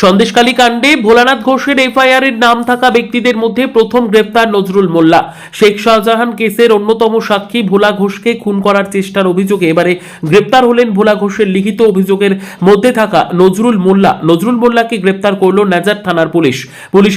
সন্দেশখালী কাণ্ডে ভোলানাথ ঘোষের এফআইআর এর নাম থাকা ব্যক্তিদের মধ্যে প্রথম গ্রেপ্তার নজরুল মোল্লা। শেখ শাহজাহান কেসের অন্যতম সাক্ষী ভোলা ঘোষকে খুন করার চেষ্টার অভিযোগে এবারে গ্রেপ্তার হলেন ভোলা ঘোষের লিখিত অভিযোগের মধ্যে থাকা নজরুল মোল্লা। নজরুল মোল্লাকে গ্রেপ্তার করল নাজার থানার পুলিশ।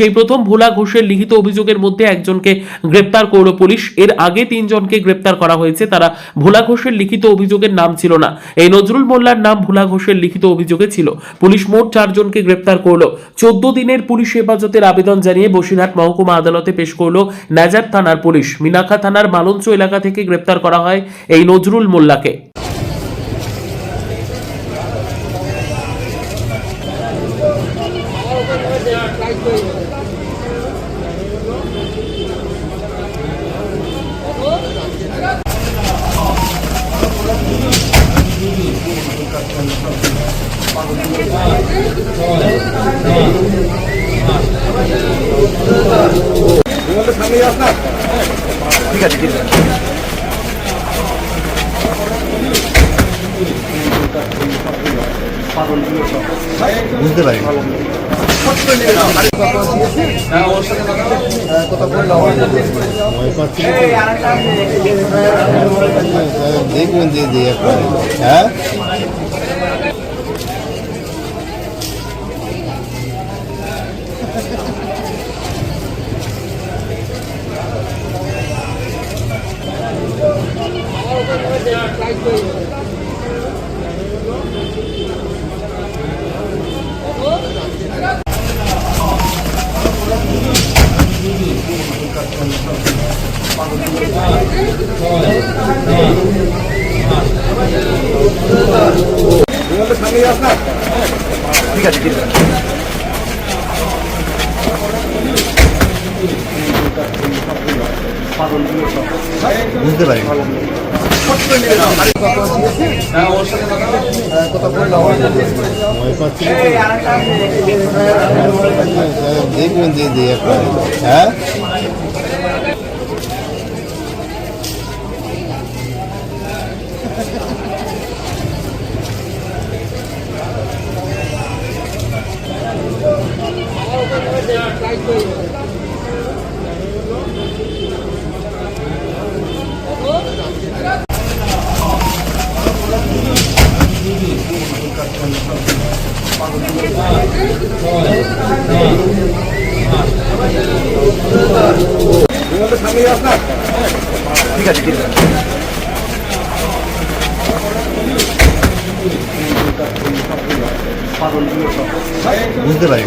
এই প্রথম ভোলা ঘোষের লিখিত অভিযোগের মধ্যে একজনকে গ্রেপ্তার করল পুলিশ। এর আগে তিনজনকে গ্রেপ্তার করা হয়েছে, তারা ভোলা ঘোষের লিখিত অভিযোগের নাম ছিল না। এই নজরুল মোল্লার নাম ভোলা ঘোষের লিখিত অভিযোগে ছিল। পুলিশ মোট 4 জনকে গ্রেপ্তার করলো। 14 দিনের পুলিশ হেফাজতের আবেদন জানিয়ে বসিরহাট মহকুমা আদালতে পেশ করলো নাজার থানার পুলিশ। মিনাখা থানার মালঞ্চ এলাকা থেকে গ্রেপ্তার করা হয় এই নজরুল মোল্লাকে। ঠিক আছে, ঠিক আছে। বুঝতে পারি দেখবেন দিয়ে হ্যাঁ ঠিক আছে, ঠিক আছে। বুঝতে পারি দেখবেন দিয়ে হ্যাঁ ঠিক আছে, ঠিক আছে। বুঝতে পারি